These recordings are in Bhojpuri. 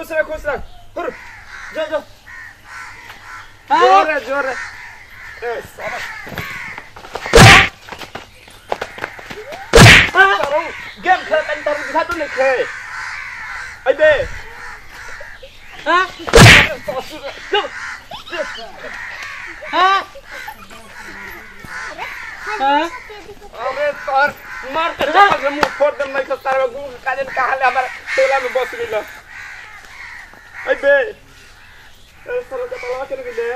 खुश रह हुर जो जो जोर है ए सारा गेम खेलता नहीं तारू दिखा तू नहीं खेल अबे अरे तार मार के चक्कर मुंह फोड़ दे मैं तो तार गुण काजन कहां ले हमारे टोला में बस मिला अबे ए साला का तलवा के ले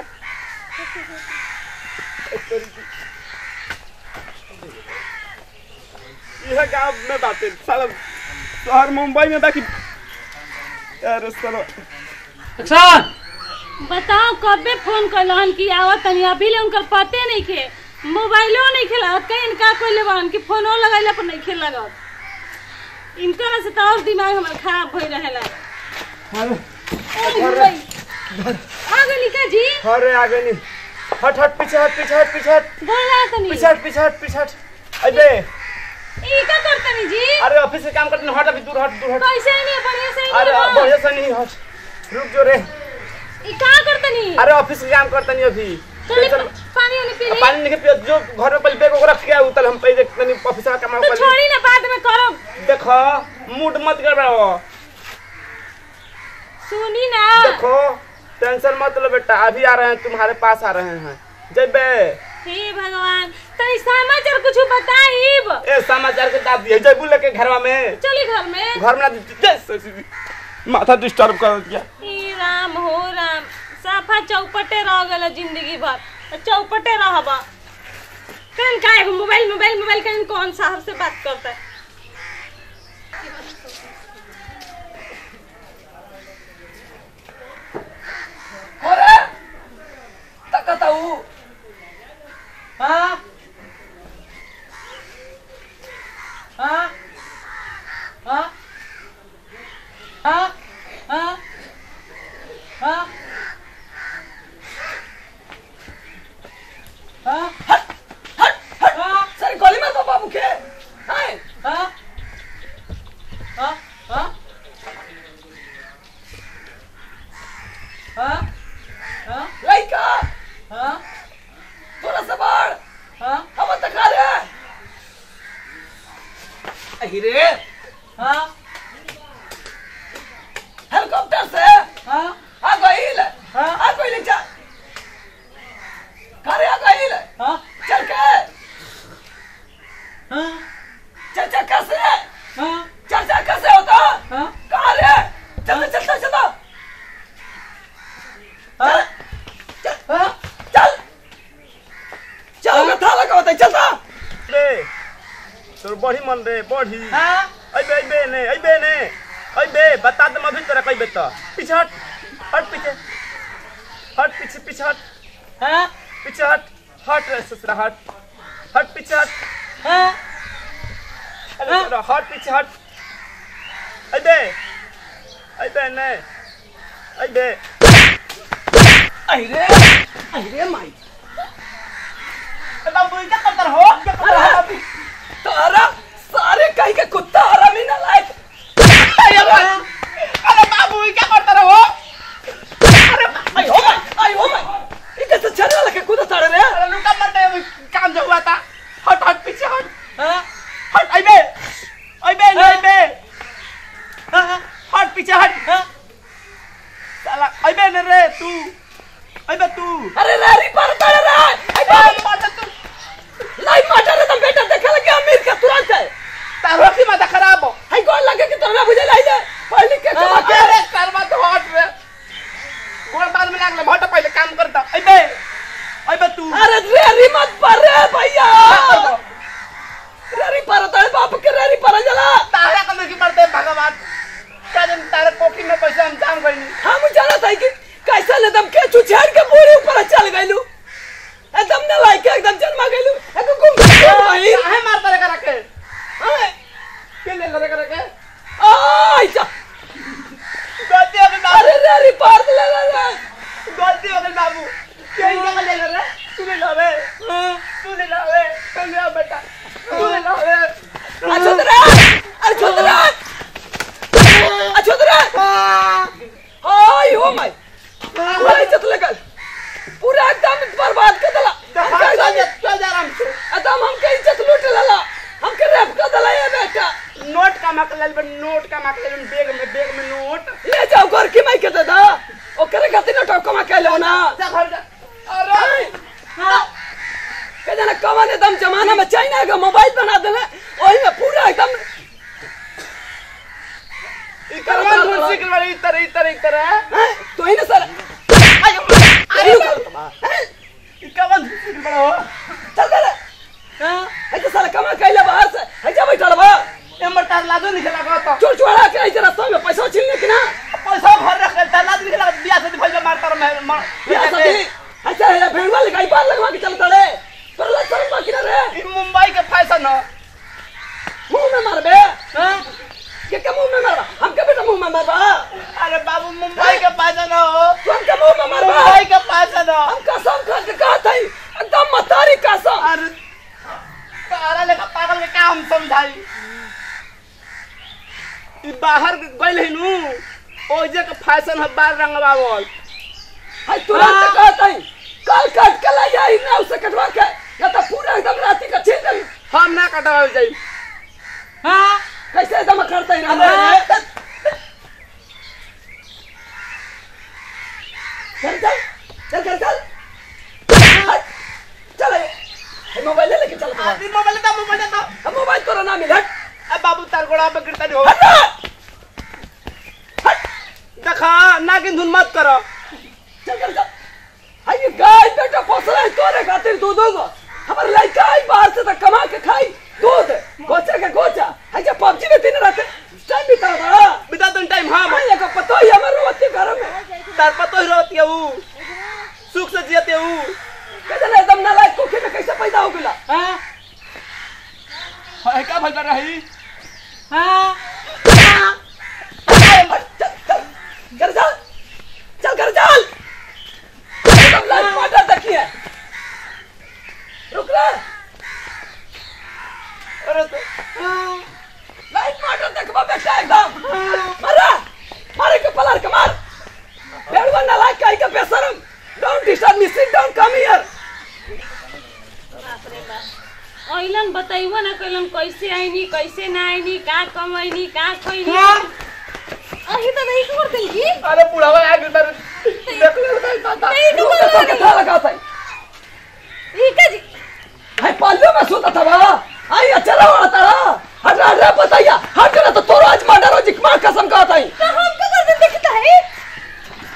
यह गांव में बातें साला शहर मुंबई में बाकी यार साला अच्छा बताओ कबे फोन करलन कि आवत तनी अभी ले उनकर पते नहीं खे मोबाइलो नहीं खेला कहीं इनका कोई लेवन कि फोनो लगाइला पर नहीं खेल लगत इनका से तो और दिमाग हमर खराब होई रहेला आगे निका जी अरे आगे नहीं हट पीछे बोला तनी पीछे अबे ई का करतनी जी अरे ऑफिस से काम करते हट अभी दूर हट कैसे नहीं बढ़िया से अरे बढ़िया से नहीं हट रुक जो रे ई का करतनी अरे ऑफिस के काम करते नहीं अभी पानी पी पानी नहीं पियो जो घर में पहले बैग वगैरह क्या उतल हम पहले तनी ऑफिस का काम तो छोड़ी ना बाद में करो देखो मूड मत गड़बड़ाओ सुनी ना देखो टेंशन मत लो बेटा अभी आ रहे हैं तुम्हारे पास आ रहे हैं जबे हे भगवान तनी समाचार कुछ बताइब ए समाचार के दादी है जबू लेके घरवा में चली घर में ना माथा डिस्टर्ब कर दिया हे राम हो राम साफा चौपटे रह गल जिंदगी भर चौपटे रहबा कन काय मोबाइल कन कौन साहब से बात करता है अरे तकताऊ हां हां हां हां हां हां हट सर गोली मार बाबू के हाय हां हां हां हां हां लाइका हां थोड़ा सा बाढ़ हां हम तक आ रहे अरे हां हेलीकॉप्टर से हां आ गइल जा करे आ गइल हां चल के हां चल कैसे हां चल कैसे होता हां कहां रे चल चल था लगा होता चलता रे तोर बड़ी मन रे बड़ी हां अबे बता दे अभी तोरा कहबे त पीछे हट पीछे हट हां पीछे हट रे ससुरा हट पीछे हट हां अरे हट पीछे हट अरे माई बाबू क्या करता हो तारा सारे कहीं के कुत्ता हरामी ना लायक अरे बाबू क्या करता रहो अरे आई हो भाई ये कैसे चलने लगे कूदा सारे रे अरे लुका मत काम जो हुआ था हट पीछे हट हां हट हट पीछे हट साला अबे न रे तू अरे रे पर तारे रे माता तू लाई माता रे तुम बेटा देखे लगे अमीर का तुरंत है तारो की माता खराब हो हाय गोल लगे कि तोरा बुझे लाई ले पहले के कमा के अरे करवा तो हट रे गोड़ बाद में लागले हट पहले काम करता अबे तू अरे रेरी मत पर रे भैया रेरी पर तारे बाप के रेरी पर जला तारा कम की मरते भगवान का जन तारे पोकी में पैसा हम जान गइनी हम जाना था कि कैसा ले दम के छुछाड़ के पूरे ऊपर चल गइलू एकदम न लाइक एकदम जन्मा गइलू एको घूम भाई काहे मारता रे करा के के ले ले करा के आई जा गलती हो गई बाबू अरे रेरी पार ले ले गलती हो गई बाबू के जगह ले ले तू ले लावे बेटा तू ले लावे अछोतरा हो माय पूरा इज्जत लेकर पूरा एकदम बर्बाद कर देला चल जा आराम से एकदम हमके इज्जत लूट लेला हमके रेप कर देला ये बेटा नोट का मकलल बन नोट का मकलल बैग में नोट ले जाओ घर की माई के दादा ओकरे खातिर नोट कमा के लो ना जा घर जा अरे हां के जाने कमाने दम जमाना में चाइना का मोबाइल बना देले ओही में पूरा एकदम इकरमान मोटरसाइकिल वाली इतर है तो ही ना सर आयो इकरमान मोटरसाइकिल बड़ा हो चल दे हां है तो साला कमा कैला बाहर से है जा बैठल बा नंबर तार लादो निकला गो तो चोर चोरा के आई रास्ता में पैसा छीनने की ना पैसा भर रख तार लाद निकला बियाह से भइल मारता रह क्या सती अच्छा है भेड़ वाले गाड़ी पार लगवा के चलता रे पर लग पर बाकी ना रे ई मुंबई के फैशन हो मुंह में मार बे हां के मुंह में मारबा हमके बेटा मुंह में मारबा अरे बाबू मुंबई के फैशन हो तुम के मुंह में मारबा मुंबई के फैशन हो हम कसम खा के कहा था एकदम मतारी कसम अरे तारा लेखा पागल के काम समझाई ई बाहर गइल है नु ओजे के फैशन है बार रंगवावल हाय तुरंत कहा था कल कट के ले जाई ना उसे कटवा के या तो पूरा एकदम राती का छीन दे हम ना कटवावे जाई हां कैसे एकदम करता है ना चल चल मोबाइल लेके चल मोबाइल मोबाइल तोरा ना मिला अब बाबू तार गोड़ा पे गिरता हो देखा नागिन धुन मत करो चल हाय गाय बेटा पोसला है तोरे खातिर दूध होगा हमारे लड़का आई बाहर से तक कमा के खाई दूध गोचा के गोचा है जे पबजी में दिन रात टाइम बिता दो टाइम हां मैं को पतो ही हमर रोती घर में तार पतो ही रोती है वो सुख से जियते वो कहले एकदम ना लाइक कोखे में कैसे पैदा हो गेला हां है का भल कर रही हां घर चल एकदम लाइट मार देखिए रुक रे अरे तो लाइट मार देखबा बेटा एकदम मारे के पलार के मार भेड़वा ना लाइक काई के बेशरम don't disturb me sit down come here बाप रे बाप ओइलन बताइबो ना कइलन कैसे आईनी कैसे ना आईनी का कमाईनी का खोईनी अही तो नहीं खबर दिल की अरे बुढ़ावा आ गइल बार देख ले दादा नहीं तो क्या लगा था ई का जी है पालियो में सोता था बा आई चला वाला तारा हट बताइया हट ना तो तोरो आज मर्डर हो जिक मां कसम का था तो हम का कर देखता है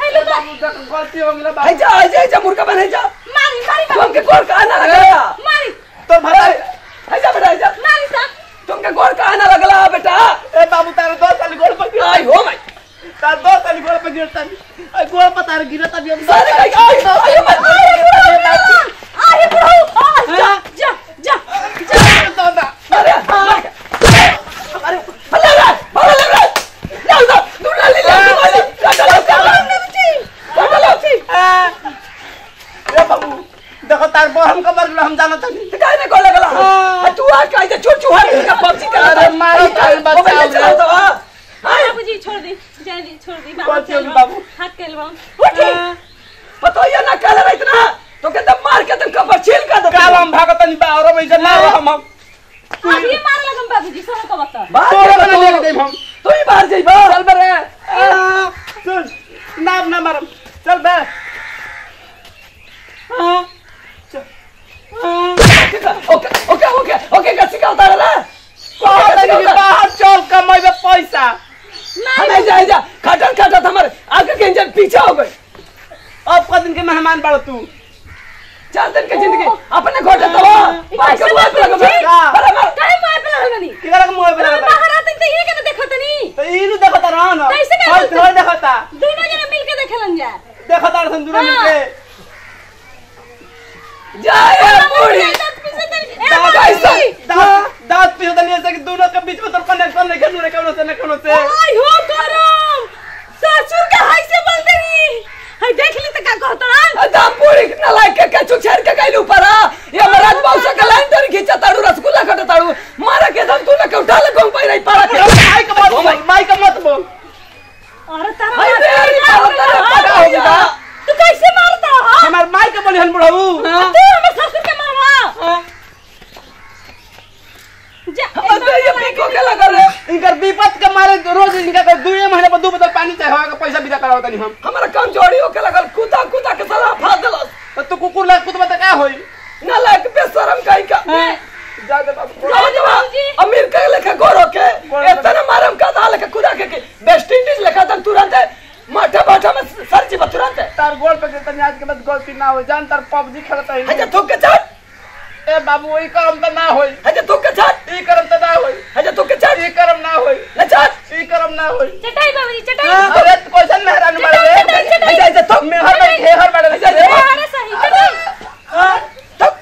हेलो बाबू देख गलती हो गेल है जा मुर्गा बन है जा मारी तुमके गोर का आना लगला मारी तो भाई है जा बेटा है जा मारी सा तुमके गोर का आना लगला बेटा ए बाबू तार 2 साल गोड़ पर गिरता आई हो माय तार 2 साल गोड़ पर गिरता ए गोड़ पर तार गिरता भी हम सारे आई अरे ब्रो जा दादा अरे अरे भला लग रहा जाओ दूर ले ए बाबू देखो तार बहन हम कबर हम जानो तनी काय ने को लगला तू आ काय जे चुचू हट का पबजी का अरे मारो तार बचाओ बाबूजी छोड़ दे जल्दी छोड़ दे बाबू हाथ केल बाबू उठी पतो ये ना काले रहा इतना तो के दम मार के तुम कबर छील का दे काल हम भागतनी बाहर में ना हम अब ये मार लगम बाबूजी सोनो को बता बाहर तो ले दे हम तू ही बाहर जाइबा चल बरे चल नाम ना मारम चल बे ओके कैसे का उतार ला बाहर चल कमाइबे पैसा हमें जा खटन हमारे आगे के इंजन पीछे हो गए अब का दिन के मेहमान बड़ तू 4 दिन की जिंदगी अपने घोटे तो बात कर बात लगा बराबर काहे मार पे लगनी किधर के मुंह पे लगा बाहर आते तो ये के देखत नहीं तो इनु देखता रह ना कैसे हर घर देखता दोनों जने मिलके देखेलन जा देखता रह दूर मिलके जाए पूरी दांत पीछे तनी ऐसे कि दोनों के बीच में तो कनेक्शन नहीं खेलू रे कोनो से आई हो करम ससुर का हाय से बोल देनी हाय देख ली त का कहतन दाम पूरी कितना लाइक के छुछेर के गइल ऊपर ये महाराज बाबू का लाइन तरी खींचा ताड़ू रसगुल्ला खट ताड़ू मारा के दम तू ना के उठा ले कोन पाई रही पारा के माइक मत बोल अरे तारा भाई तेरी बोली हन बुढ़ाऊ तू हमर ससुर के मारवा जा अब तो ये पीको के लगल है इनकर विपत के मारे रोज इनका 2 महीने पर 2 बोतल पानी चाहिए का पैसा विदा करावत नहीं हम हमारा काम जोड़ी हो के लगल कुदा कुदा के साला फाड़ देलस तो तू कुकुर लाग कुतबा त का होई ना लायक बेशरम काई का जा दे बाबू अमीर के लेखा गोरो के इतना मारम का दाल के कुदा के वेस्ट इंडीज लेखा तन तुरंत माठा माठा में सरजी तुरंत तार गोल पे तनी आज के बाद गलती ना हो जान तार पबजी खेलता है हजे थूक के चढ़ ए बाबू ओई करम त ना होई हजे थूक के चढ़ ई करम त ना होई हजे थूक के चढ़ ई करम ना होई न चढ़ ई करम ना होई चटाई बाबूजी चटाई अरे क्वेश्चन मेहरान मारे हजे हजे थूक मेहर में घेहर मारे अरे सही चटाई हां थूक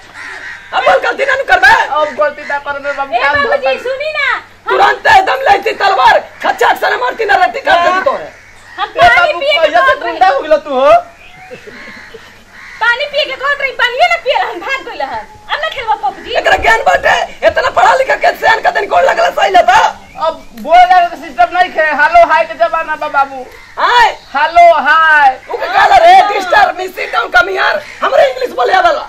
अब गलती ना करबे अब गलती ना करबे बाबू ए बाबूजी सुनी ना तुरंत एकदम लेती तलवार खच्चाट से मारती ना रहती कर देती तोरे हम पानी पिए के कैसे गुंडा हो गेलो तू हो पानी पिए के कहत रही पानी ना पिए हम भाग गइल हन अब ना खेलबा बाबूजी एकरा ज्ञान बाटे इतना पढ़ा लिखा के सैन का दिन कोड लगला सही लेता अब बोले तो सिस्टम नहीं खे हेलो हाय के जमाना बा बाबू हाय हेलो हाय ओके काला रे disturb me sit down calm यार हमरे इंग्लिश बोले वाला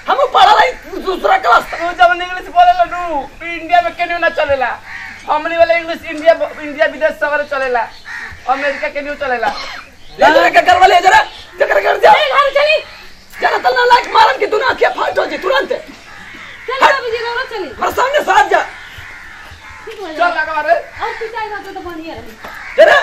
हम पढ़ा रही दूसरा क्लास तू जब इंग्लिश बोलेला नु इंडिया में केनियो ना चलेला हमनी वाला इंग्लिश इंडिया विदेश सगरे चलेला अमेरिका केनियो चलेला ले जरा के करवा ले जरा जकर कर जा घर चली जरा तलना लाइक मारन की दुनिया के फाट हो जी तुरंत चल बाबूजी रोरो चली मेरे सामने साथ जा ठीक हो चल लगा रे और पिटाई बात तो बढ़िया रही जरा